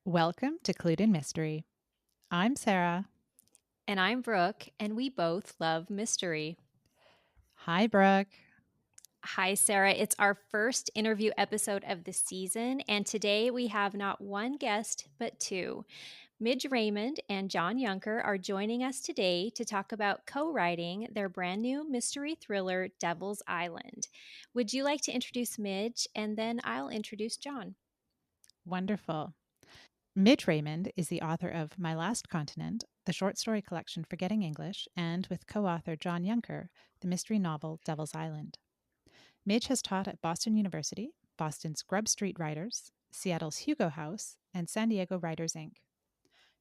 Welcome to Clued in Mystery. I'm Sarah. And I'm Brooke, and we both love mystery. Hi, Brooke. Hi, Sarah. It's our first interview episode of the season, and today we have not one guest, but two. Midge Raymond and John Yunker are joining us today to talk about co writing their brand new mystery thriller, Devil's Island. Would you like to introduce Midge, and then I'll introduce John? Wonderful. Midge Raymond is the author of My Last Continent, the short story collection Forgetting English, and with co author John Yunker, the mystery novel Devil's Island. Midge has taught at Boston University, Boston's Grub Street Writers, Seattle's Hugo House, and San Diego Writers Inc.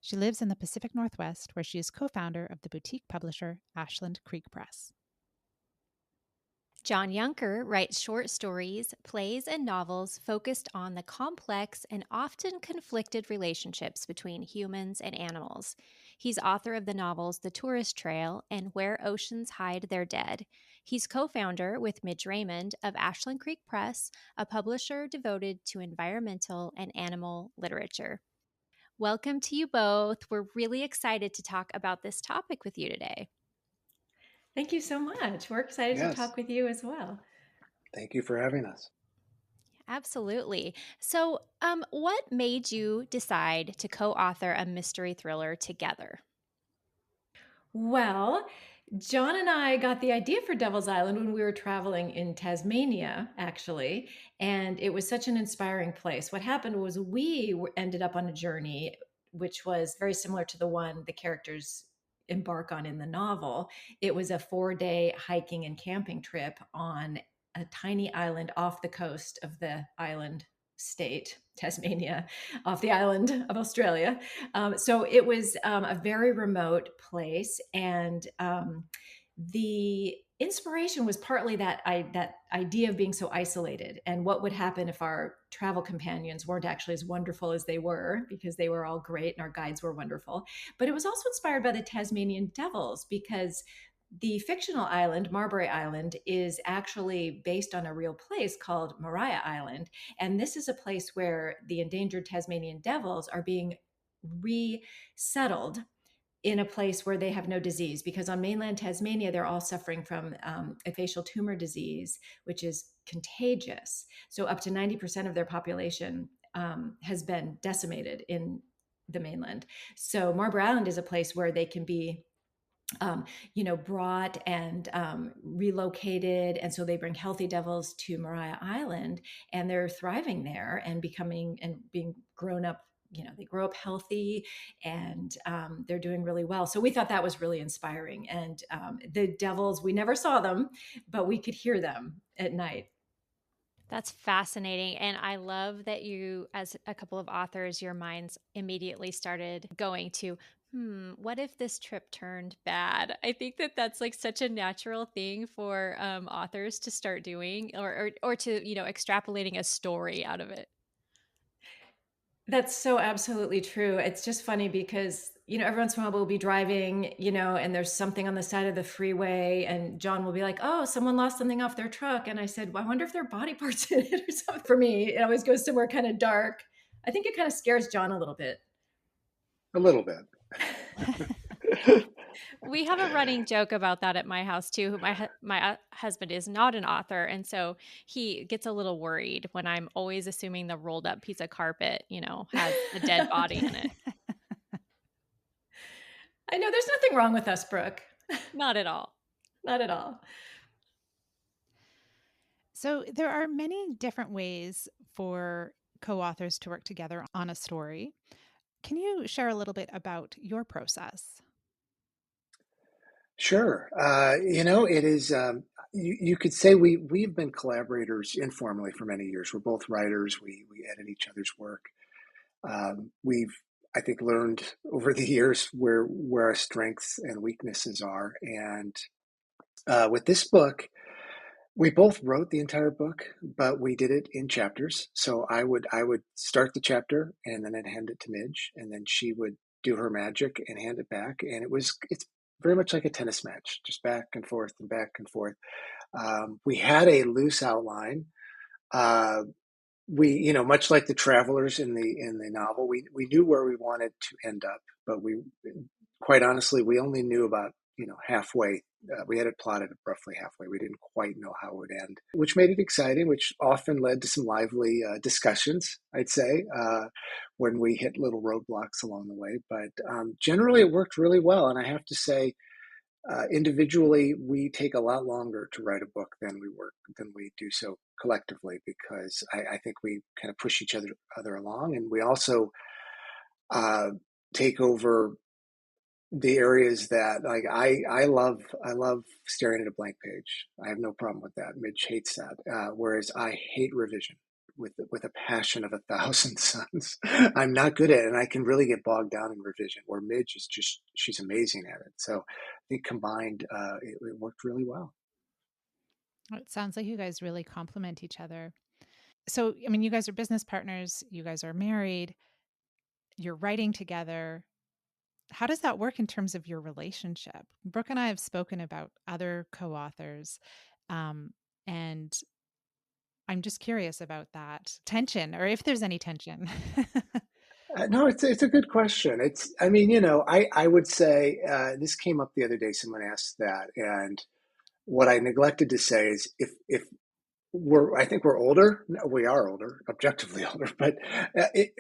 She lives in the Pacific Northwest, where she is co founder of the boutique publisher Ashland Creek Press. John Yunker writes short stories, plays, and novels focused on the complex and often conflicted relationships between humans and animals. He's author of the novels The Tourist Trail and Where Oceans Hide Their Dead. He's co founder with Midge Raymond of Ashland Creek Press, a publisher devoted to environmental and animal literature. Welcome to you both. We're really excited to talk about this topic with you today. Thank you so much. We're excited to Yes, talk with you as well. thank you for having us. Absolutely. So, what made you decide to co author a mystery thriller together? Well, John and I got the idea for Devil's Island when we were traveling in Tasmania, actually, and it was such an inspiring place. What happened was ended up on a journey which was very similar to the one the characters embark on in the novel. It was a 4-day hiking and camping trip on a tiny island off the coast of the island state, Tasmania, off the island of Australia. So it was a very remote place, and the inspiration was partly that idea of being so isolated and what would happen if our travel companions weren't actually as wonderful as they were, because they were all great and our guides were wonderful. But it was also inspired by the Tasmanian devils, because the fictional island, Marbury Island, is actually based on a real place called Maria Island. And this is a place where the endangered Tasmanian devils are being resettled in a place where they have no disease, because on mainland Tasmania, they're all suffering from a facial tumor disease, which is contagious. So up to 90% of their population has been decimated in the mainland. So Marbury Island is a place where they can be brought and relocated. And so they bring healthy devils to Maria Island, and they're thriving there and becoming and being grown up. They grow up healthy, and they're doing really well. So we thought that was really inspiring. And the devils, we never saw them, but we could hear them at night. That's fascinating. And I love that you, as a couple of authors, your minds immediately started going to, what if this trip turned bad? I think that that's like such a natural thing for authors to start doing, or to, extrapolating a story out of it. That's so absolutely true. It's just funny because, every once in a while we'll be driving, and there's something on the side of the freeway, and John will be like, "Oh, someone lost something off their truck." And I said, "Well, I wonder if there are body parts in it or something." For me, it always goes somewhere kind of dark. I think it kind of scares John a little bit. A little bit. We have a running joke about that at my house too. My husband is not an author, and so he gets a little worried when I'm always assuming the rolled up piece of carpet, has a dead body in it. I know there's nothing wrong with us, Brooke. Not at all. Not at all. So, there are many different ways for co authors to work together on a story. Can you share a little bit about your process? Sure. It is, you could say we've been collaborators informally for many years. We're both writers. We edit each other's work. We've, I think, learned over the years where our strengths and weaknesses are. And with this book, we both wrote the entire book, but we did it in chapters. So I would start the chapter, and then I'd hand it to Midge, and then she would do her magic and hand it back. And it's very much like a tennis match, just back and forth and back and forth. We had a loose outline, uh, we, much like the travelers in the novel, we knew where we wanted to end up, but we, quite honestly, we only knew about, halfway. We had it plotted roughly halfway. We didn't quite know how it would end, which made it exciting, which often led to some lively discussions, I'd say, when we hit little roadblocks along the way. But generally, it worked really well. And I have to say, individually, we take a lot longer to write a book than we do so collectively, because I think we kind of push each other along, and we also uh, take over the areas that, like, I love staring at a blank page. I have no problem with that. Midge hates that, whereas I hate revision with a passion of a thousand suns. I'm not good at it, and I can really get bogged down in revision. Where Midge is just, she's amazing at it. So I think combined, it worked really well. It sounds like you guys really complement each other. So, I mean, you guys are business partners, you guys are married, you're writing together. How does that work in terms of your relationship? Brooke and I have spoken about other co authors, um, and I'm just curious about that tension, or if there's any tension. No, it's a good question. I mean, I would say, this came up the other day. Someone asked that, and what I neglected to say is, if I think we're older. No, we are older, objectively older, but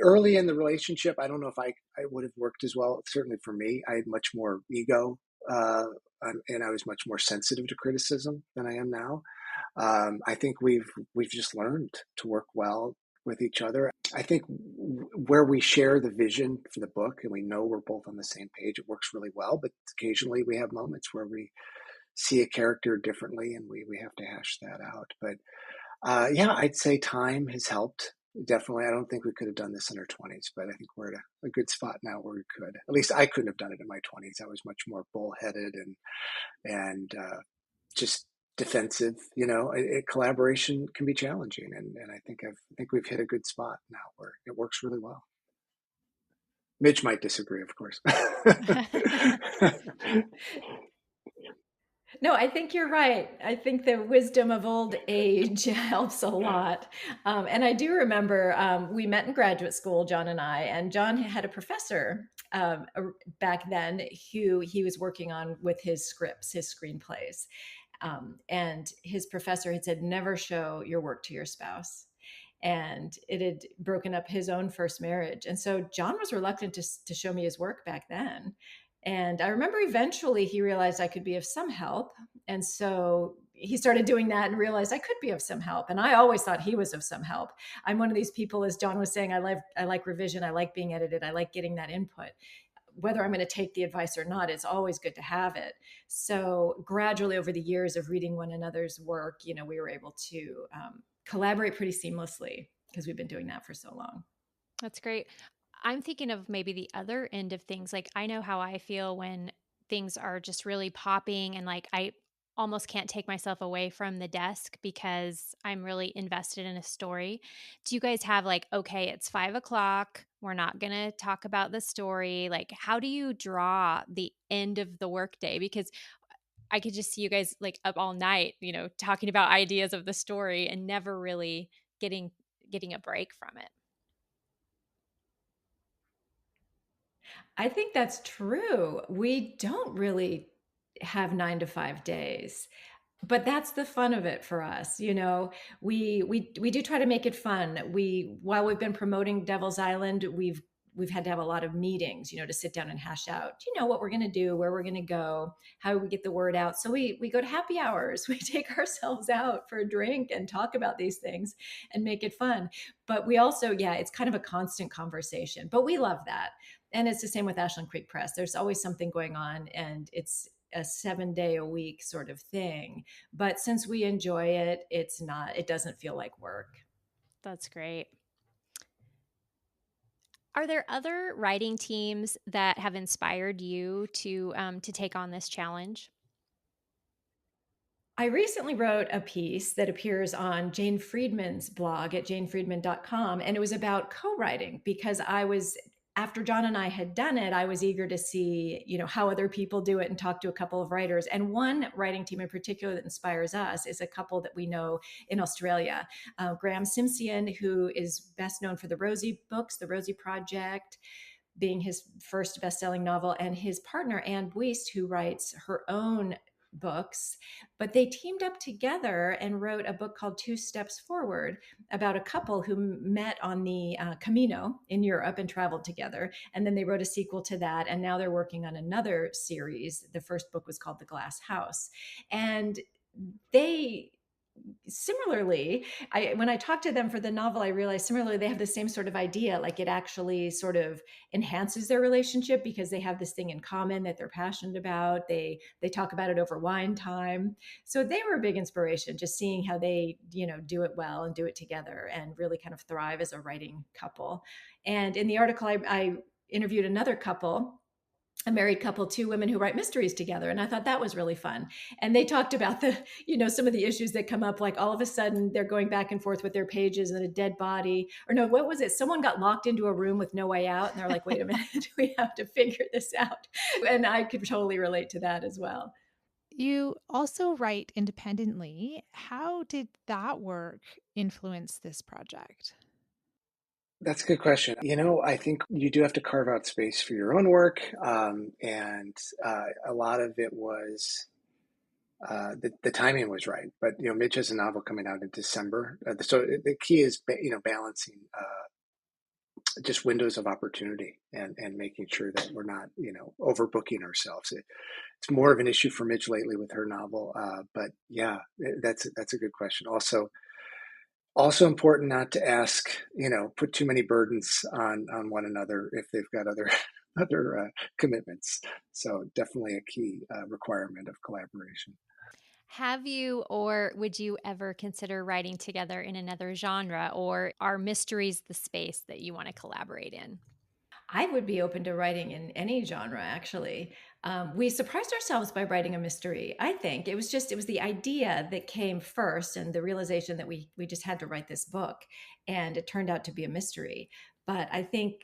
early in the relationship, I don't know if I would have worked as well. Certainly for me, I had much more ego, uh, and I was much more sensitive to criticism than I am now. I think we've just learned to work well with each other. I think where we share the vision for the book and we know we're both on the same page, it works really well. But occasionally we have moments where we see a character differently, and we have to hash that out. But yeah, I'd say time has helped. Definitely. I don't think we could have done this in our 20s, but I think we're at a good spot now where we could. At least I couldn't have done it in my 20s. I was much more bullheaded and just defensive. Collaboration can be challenging, and I think we've hit a good spot now where it works really well. Midge might disagree, of course. No, I think you're right. I think the wisdom of old age helps a lot. And I do remember we met in graduate school, John and I, and John had a professor back then who he was working on with his scripts, his screenplays. And his professor had said, never show your work to your spouse. And it had broken up his own first marriage. And so John was reluctant to show me his work back then. And I remember eventually he realized I could be of some help. And so he started doing that and realized I could be of some help. And I always thought he was of some help. I'm one of these people, as John was saying, I like revision. I like being edited. I like getting that input. Whether I'm going to take the advice or not, it's always good to have it. So gradually over the years of reading one another's work, we were able to collaborate pretty seamlessly because we've been doing that for so long. That's great. I'm thinking of maybe the other end of things. Like, I know how I feel when things are just really popping and like I almost can't take myself away from the desk because I'm really invested in a story. Do you guys have like, okay, it's 5 o'clock. We're not going to talk about the story. Like, how do you draw the end of the workday? Because I could just see you guys like up all night, talking about ideas of the story and never really getting getting a break from it. I think that's true. We don't really have 9 to 5 days, but that's the fun of it for us. We do try to make it fun. While we've been promoting Devil's Island, we've had to have a lot of meetings, to sit down and hash out, what we're going to do, where we're going to go, how we get the word out. So we go to happy hours. We take ourselves out for a drink and talk about these things and make it fun. But we also, yeah, it's kind of a constant conversation, but we love that. And it's the same with Ashland Creek Press. There's always something going on, and it's a 7 day a week sort of thing. But since we enjoy it, it doesn't feel like work. That's great. Are there other writing teams that have inspired you to take on this challenge? I recently wrote a piece that appears on Jane Friedman's blog at janefriedman.com, and it was about co-writing because I was after John and I had done it, I was eager to see, how other people do it and talk to a couple of writers. And one writing team in particular that inspires us is a couple that we know in Australia. Graeme Simsion, who is best known for the Rosie books, the Rosie Project being his first best-selling novel, and his partner, Anne Buist, who writes her own books, but they teamed up together and wrote a book called Two Steps Forward about a couple who met on the Camino in Europe and traveled together. And then they wrote a sequel to that. And now they're working on another series. The first book was called The Glass House. And they similarly, when I talked to them for the novel, I realized similarly they have the same sort of idea. Like it actually sort of enhances their relationship because they have this thing in common that they're passionate about. They talk about it over wine time. So they were a big inspiration, just seeing how they do it well and do it together and really kind of thrive as a writing couple. And in the article, I interviewed another couple, a married couple, two women who write mysteries together. And I thought that was really fun. And they talked about some of the issues that come up, like all of a sudden they're going back and forth with their pages and a dead body, or no, what was it? Someone got locked into a room with no way out. And they're like, wait a minute, we have to figure this out. And I could totally relate to that as well. You also write independently. How did that work influence this project? That's a good question. I think you do have to carve out space for your own work, and a lot of it was the timing was right. But Midge has a novel coming out in December, so the key is balancing just windows of opportunity and making sure that we're not overbooking ourselves. It's more of an issue for Midge lately with her novel, but yeah, that's a good question. Also important not to put too many burdens on one another if they've got other commitments. So definitely a key requirement of collaboration. Have you or would you ever consider writing together in another genre, or are mysteries the space that you want to collaborate in? I would be open to writing in any genre, actually. We surprised ourselves by writing a mystery. I think it was the idea that came first and the realization that we just had to write this book, and it turned out to be a mystery. But I think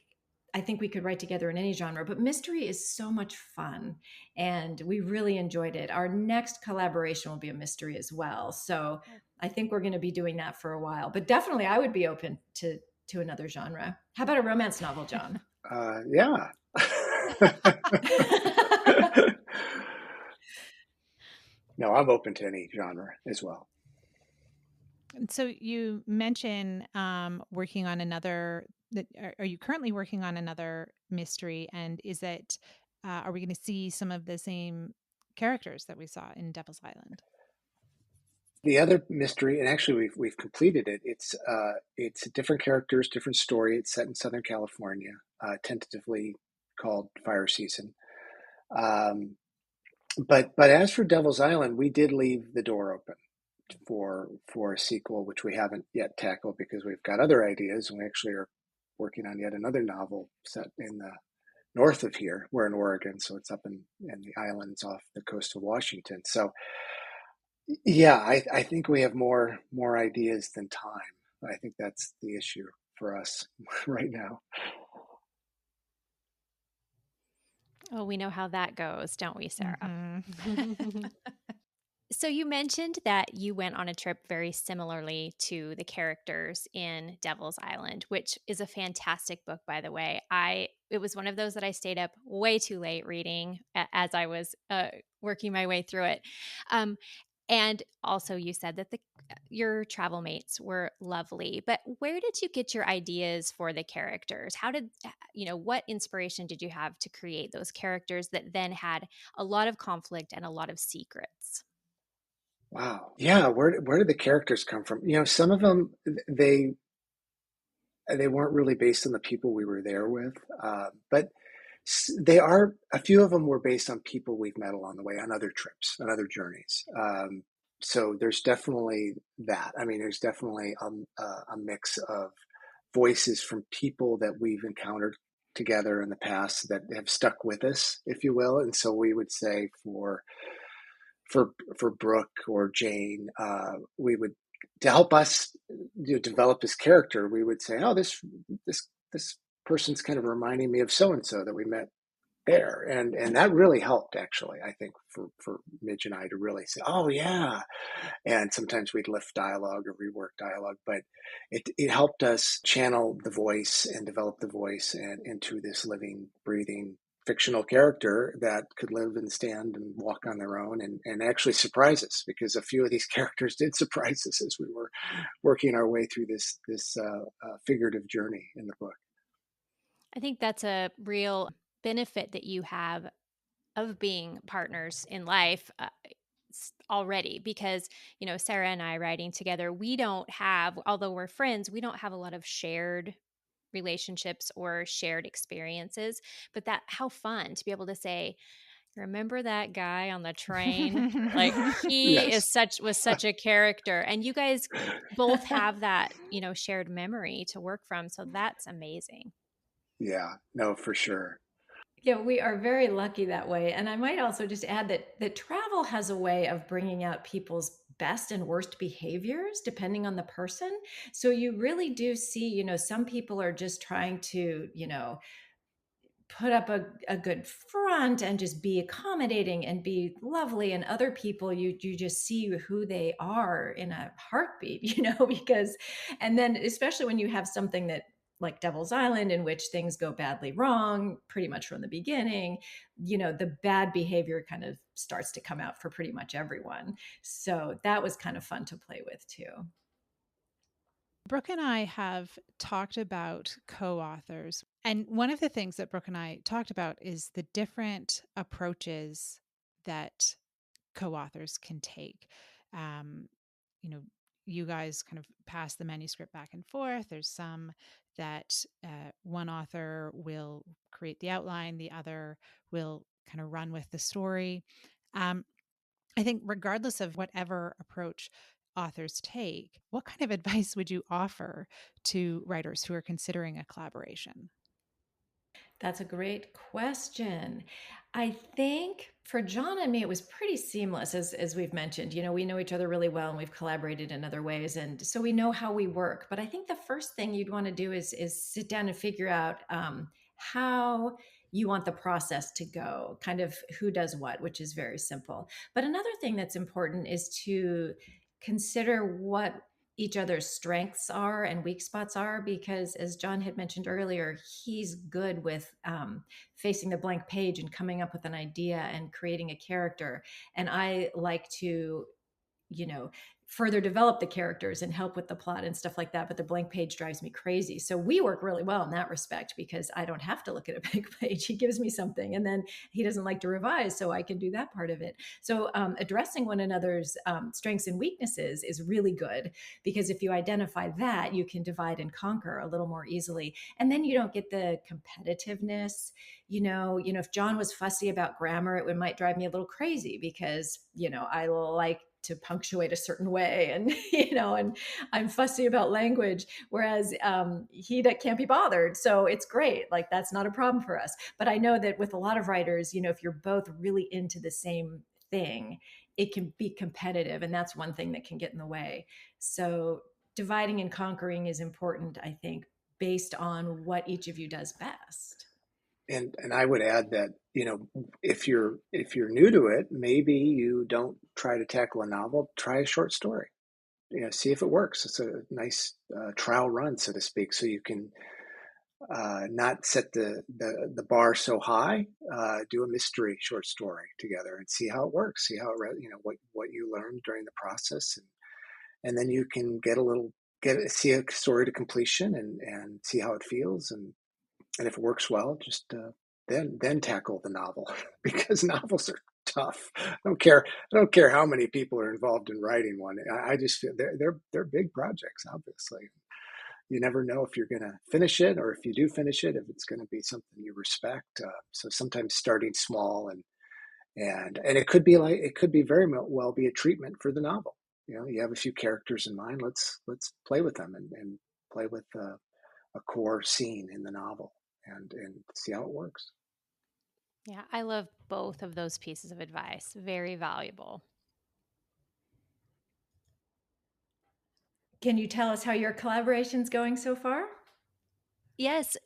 we could write together in any genre, but mystery is so much fun and we really enjoyed it. Our next collaboration will be a mystery as well. So I think we're going to be doing that for a while, but definitely I would be open to another genre. How about a romance novel, John? Yeah. No, I'm open to any genre as well. And so you mentioned working on another. Are you currently working on another mystery? And is it? Are we going to see some of the same characters that we saw in Devil's Island? The other mystery, and actually we've completed it. It's different characters, different story. It's set in Southern California, tentatively called Fire Season. But as for Devil's Island, we did leave the door open for a sequel, which we haven't yet tackled because we've got other ideas, and we actually are working on yet another novel set in the north of here. We're in Oregon, so it's up in the islands off the coast of Washington. So yeah, I think we have more ideas than time. I think that's the issue for us right now. Oh, we know how that goes, don't we, Sarah? Mm-hmm. So you mentioned that you went on a trip very similarly to the characters in Devil's Island, which is a fantastic book, by the way. It was one of those that I stayed up way too late reading as I was working my way through it. And also, you said that your travel mates were lovely, but where did you get your ideas for the characters? What inspiration did you have to create those characters that then had a lot of conflict and a lot of secrets? Wow. Yeah, where did the characters come from? Some of them they weren't really based on the people we were there with, but a few of them were based on people we've met along the way on other trips, on other journeys. So there's definitely that. I mean, there's definitely a mix of voices from people that we've encountered together in the past that have stuck with us, if you will. And so we would say for Brooke or Jane, we would, to help us develop this character, we would say, oh, this person's kind of reminding me of so and so that we met there, and that really helped, actually, I think, for Midge and I to really say, oh yeah. And sometimes we'd lift dialogue or rework dialogue, but it helped us channel the voice and develop the voice and into this living, breathing fictional character that could live and stand and walk on their own, and actually surprise us, because a few of these characters did surprise us as we were working our way through this figurative journey in the book. I think that's a real benefit that you have of being partners in life already, because Sarah and I writing together, we don't have, although we're friends, we don't have a lot of shared relationships or shared experiences. But that, how fun to be able to say, remember that guy on the train, like he Yes. is such was such a character, and you guys both have that shared memory to work from, so that's amazing. Yeah, no, for sure. Yeah, we are very lucky that way. And I might also just add that travel has a way of bringing out people's best and worst behaviors depending on the person. So you really do see, some people are just trying to, put up a good front and just be accommodating and be lovely, and other people you just see who they are in a heartbeat, because, and then especially when you have something that like Devil's Island, in which things go badly wrong pretty much from the beginning, the bad behavior kind of starts to come out for pretty much everyone. So that was kind of fun to play with too. Brooke and I have talked about co authors. And one of the things that Brooke and I talked about is the different approaches that co authors can take. Um, you know, you guys kind of pass the manuscript back and forth. There's some that one author will create the outline, the other will kind of run with the story. Um, I think, regardless of whatever approach authors take, what kind of advice would you offer to writers who are considering a collaboration? That's a great question. I think for John and me, it was pretty seamless, as we've mentioned. We know each other really well, and we've collaborated in other ways, and so we know how we work. But I think the first thing you'd want to do is sit down and figure out how you want the process to go, kind of who does what, which is very simple. But another thing that's important is to consider what each other's strengths are and weak spots are, because as John had mentioned earlier, he's good with facing the blank page and coming up with an idea and creating a character, and I like to you know further develop the characters and help with the plot and stuff like that, but the blank page drives me crazy. So we work really well in that respect, because I don't have to look at a blank page. He gives me something, and then he doesn't like to revise, so I can do that part of it. So addressing one another's strengths and weaknesses is really good, because if you identify that, you can divide and conquer a little more easily, and then you don't get the competitiveness. If John was fussy about grammar, it might drive me a little crazy, because I like to punctuate a certain way, and and I'm fussy about language, whereas he can't be bothered, so it's great, like that's not a problem for us. But I know that with a lot of writers, if you're both really into the same thing, it can be competitive, and that's one thing that can get in the way. So dividing and conquering is important, I think, based on what each of you does best. And I would add that, if you're new to it, maybe you don't try to tackle a novel, try a short story. See if it works. It's a nice trial run, so to speak, so you can not set the bar so high. Do a mystery short story together and see how it works. See how what you learned during the process, and then you can see a story to completion, and see how it feels, and if it works well, just then tackle the novel, because novels are tough. I don't care how many people are involved in writing one. I just feel they're big projects. Obviously, you never know if you're going to finish it, or if you do finish it, if it's going to be something you respect. So sometimes starting small, and it could be very well be a treatment for the novel. You have a few characters in mind. Let's play with them, and play with a core scene in the novel, and see how it works. Yeah, I love both of those pieces of advice. Very valuable. Can you tell us how your collaboration's going so far? Yes,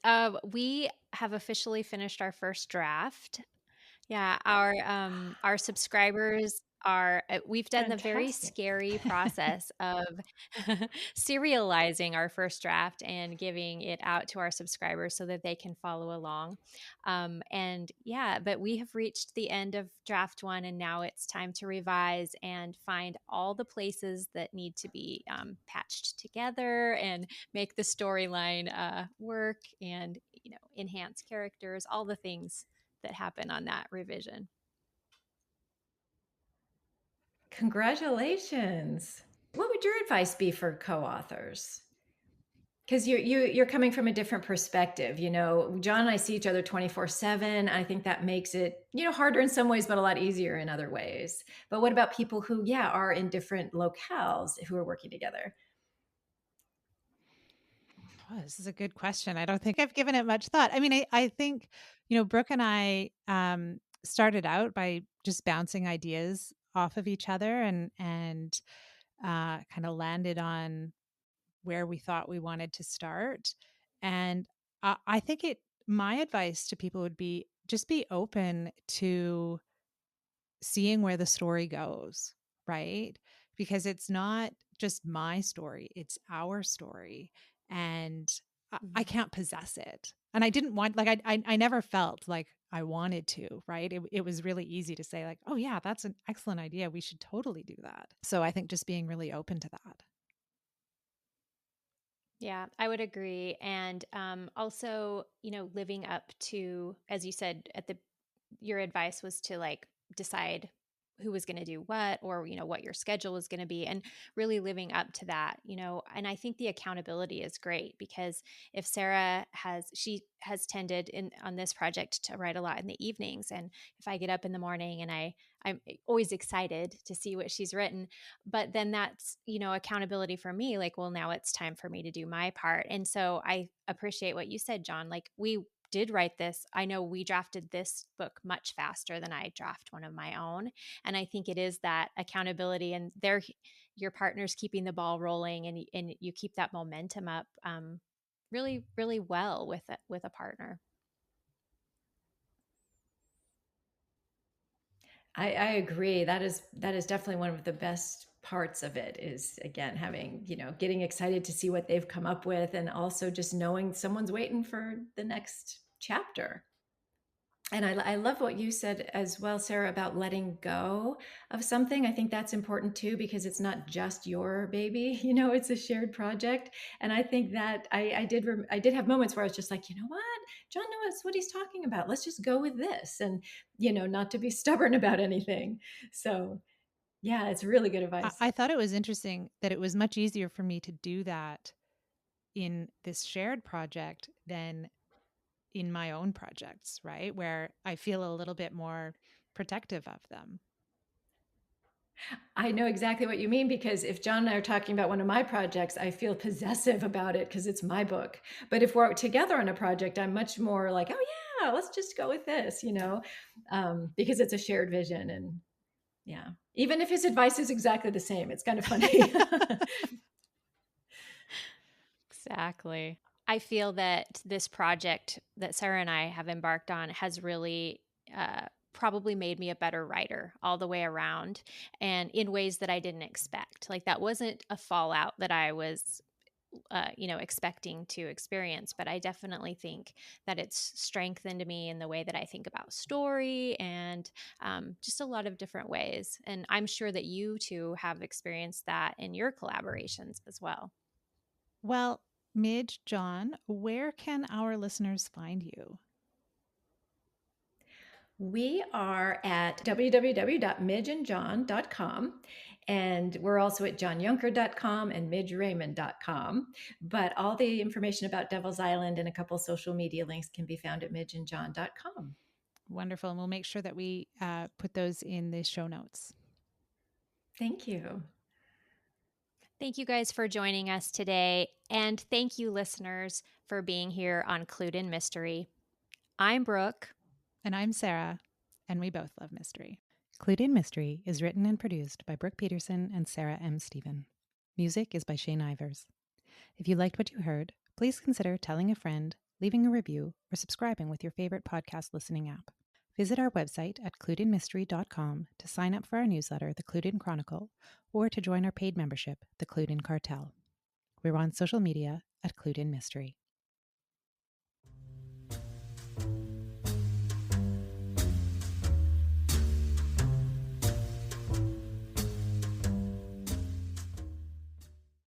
we have officially finished our first draft. Yeah, our subscribers are we've done the very Fantastic. scary process of serializing our first draft and giving it out to our subscribers so that they can follow along. And yeah, but we have reached the end of draft one, and now it's time to revise and find all the places that need to be patched together and make the storyline work and enhance characters, all the things that happen on that revision. Congratulations. What would your advice be for co-authors? Because you're coming from a different perspective. John and I see each other 24/7. I think that makes it harder in some ways, but a lot easier in other ways. But what about people who, yeah, are in different locales who are working together? Oh, this is a good question. I don't think I've given it much thought. I mean, I think, Brooke and I started out by just bouncing ideas off of each other and kind of landed on where we thought we wanted to start. And I think my advice to people would be just be open to seeing where the story goes, right? Because it's not just my story, it's our story. And I Mhm. can't possess it. And I didn't want, like, I never felt like I wanted to, right? It was really easy to say, like, oh, yeah, that's an excellent idea. We should totally do that. So I think just being really open to that. Yeah, I would agree. And also, living up to, as you said, your advice was to like decide who was going to do what, or what your schedule was going to be, and really living up to that. And I think the accountability is great, because if Sarah she has tended in on this project to write a lot in the evenings, and if I get up in the morning and I'm always excited to see what she's written, but then that's accountability for me, like, well, now it's time for me to do my part. And so I appreciate what you said, John. Like, we did write this. I know we drafted this book much faster than I draft one of my own. And I think it is that accountability, and your partner's keeping the ball rolling, and you keep that momentum up really, really well with a partner. I agree. That is definitely one of the best parts of it, is again having, getting excited to see what they've come up with, and also just knowing someone's waiting for the next chapter. And I love what you said as well, Sarah, about letting go of something. I think that's important too, because it's not just your baby, it's a shared project. And I think that I did have moments where I was just like, you know what, John knows what he's talking about. Let's just go with this, and not to be stubborn about anything. So yeah, it's really good advice. I thought it was interesting that it was much easier for me to do that in this shared project than in my own projects, right? Where I feel a little bit more protective of them. I know exactly what you mean, because if John and I are talking about one of my projects, I feel possessive about it because it's my book. But if we're together on a project, I'm much more like, oh, yeah, let's just go with this, because it's a shared vision. And yeah, even if his advice is exactly the same, it's kind of funny. Exactly. I feel that this project that Sarah and I have embarked on has really probably made me a better writer all the way around, and in ways that I didn't expect. Like, that wasn't a fallout that I was expecting to experience, but I definitely think that it's strengthened me in the way that I think about story, and just a lot of different ways. And I'm sure that you two have experienced that in your collaborations as well. Well, Midge, John, where can our listeners find you? We are at www.midgeandjohn.com. And we're also at johnyunker.com and midgeraymond.com. But all the information about Devil's Island and a couple social media links can be found at midgeandjohn.com. Wonderful. And we'll make sure that we put those in the show notes. Thank you. Thank you guys for joining us today. And thank you, listeners, for being here on Clued in Mystery. I'm Brooke. And I'm Sarah, and we both love mystery. Clued in Mystery is written and produced by Brooke Peterson and Sarah M. Stephen. Music is by Shane Ivers. If you liked what you heard, please consider telling a friend, leaving a review, or subscribing with your favorite podcast listening app. Visit our website at cluedinmystery.com to sign up for our newsletter, The Clued In Chronicle, or to join our paid membership, The Clued In Cartel. We're on social media at Clued In Mystery.